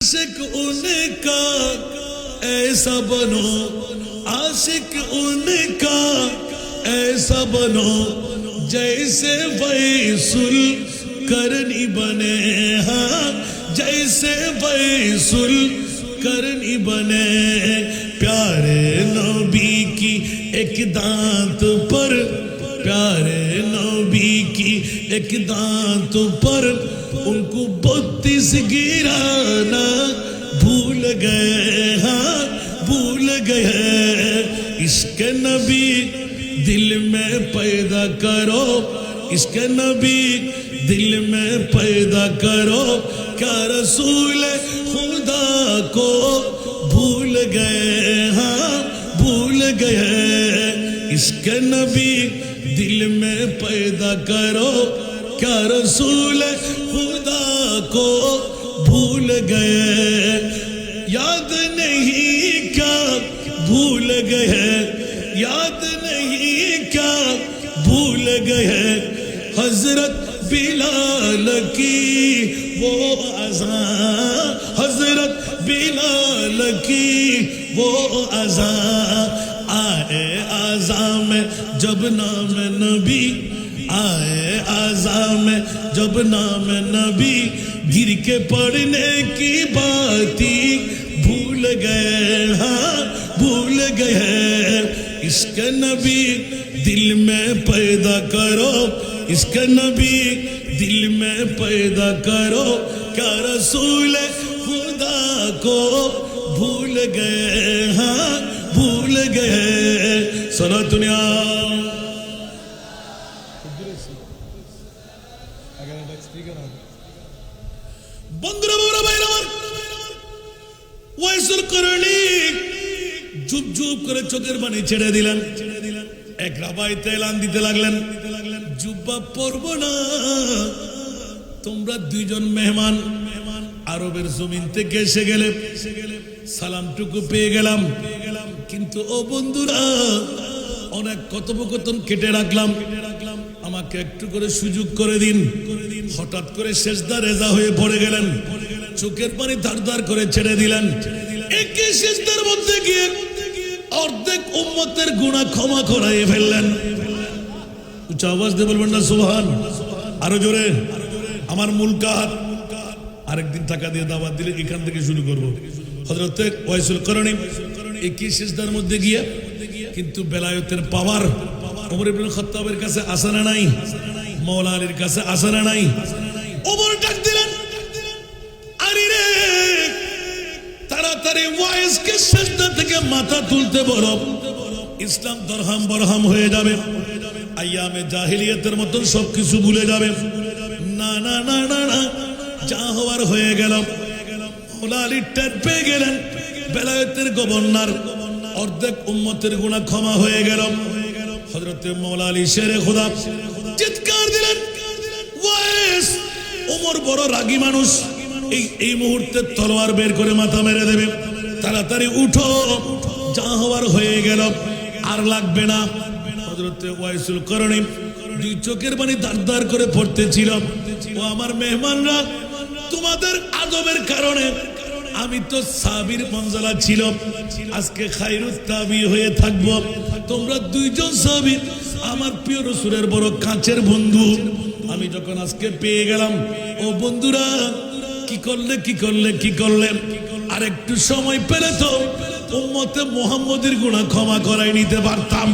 आशिक उनका ऐसा बनो, आशिक उनका ऐसा बनो जैसे वैसुल करनी बने। हाँ, जैसे वैसुल करनी बने। प्यारे नबी की एक दांत पर, प्यारे नबी की एक दांत पर उनको 32 गिराना भूल गए। हाँ, भूल गए। इश्क नबी दिल में पैदा करो, इश्क नबी दिल में पैदा करो। क्या रसूल खुदा को भूल गए। हाँ, भूल गए। इश्क नबी दिल में पैदा करो। क्या रसूल खुदा को भूल गए। याद नहीं क्या भूल गए, याद नहीं क्या भूल गए। हजरत बिलाल की वो अज़ान, हजरत बिलाल की वो अज़ान। आए आज़ान में जब नाम नबी, आए आज़ान में जब नाम नबी, गिर के पढ़ने की बाती भूल गए। हाँ, भूल गए। इश्क नबी दिल में पैदा करो, इश्क नबी दिल में पैदा करो। क्या रसूल खुदा को भूल गए। हाँ, भूल गए। सुनो दुनिया বন্ধুরা, বড় ভাইরা আমার, ওয়াইসুল করনি চুপ চুপ করে চোখের পানি ছেড়ে দিলেন। এক রাবাইতে এলান দিতে লাগলেন, জুব্বা পরবো না। তোমরা দুইজন মেহমান আরবের জমিন থেকে এসে গেলে, সালামটুকু পেয়ে গেলাম, কিন্তু ও বন্ধুরা অনেক কথোপকথন কেটে রাখলাম, আমাকে একটু করে সুযোগ করে দিন। হঠাৎ করে সেজদা রেজা হয়ে পড়ে গেলেন, চোখের পানি ধার করে ছেড়ে দিলেন। একই সেজদার মধ্যে গিয়ে অর্ধেক উম্মতের গুনাহ ক্ষমা করাইয়ে ফেললেন। উচ্চ আওয়াজ দিয়ে বলবেন না সুবহান? আরো জোরে। আমার মূল কাজ আরেকদিন টাকা দিয়ে দাওয়াত দিলে এখান থেকে শুরু করব। হযরত ওয়াইসুল করনি একই সেজদার মধ্যে গিয়ে, কিন্তু বেলায়েতের পাওয়ার ওমর ইবনে খাত্তাবের কাছে আছে না নাই? মওলা আলীর কাছে আছে না নাই? ওমর ডাক দিলেন, আরে রে তাড়াতাড়ি ওয়াইসকে সেজদা থেকে মাথা তুলতে বলো, ইসলাম দরহাম বরহাম হয়ে যাবে, আইয়ামে জাহিলিয়াতের মতন সবকিছু ভুলে যাবে। না না না না না, যা হওয়ার হয়ে গেল। মওলা আলী টের পেয়ে গেলেন বেলায়েতের গভর্নর, অর্ধেক উম্মতের গুনাহ ক্ষমা হয়ে গেল। হযরত মওলা আলী শেরে খোদা চিৎকার দিলেন, ওয়াইস! ওমর বড় রাগী মানুষ, এই মুহূর্তে তলোয়ার বের করে মাথা মেরে দেবে। তাড়াতাড়ি উঠো, যা হওয়ার হয়ে গেল, আর লাগবে না। হযরত ওয়াইসুল করনি দুই চোখের পানি দাঁড় করে পড়তেছিল। ও আমার মেহমানরা, তোমাদের আদবের কারণে আমি তো সাবির মঞ্জলা ছিল, আজকে খায়রুত তাবি হয়ে থাকবো। তোমরা দুইজন সাহাবী আমার প্রিয় রাসূলের বড় কাছের বন্ধু। আমি যখন আজকে পেয়ে গেলাম, ও বন্ধুরা কি করলে কি করলে কি করলে, আর একটু সময় পেলে তো উম্মতে মুহাম্মদের গুনাহ ক্ষমা করাই নিতে পারতাম।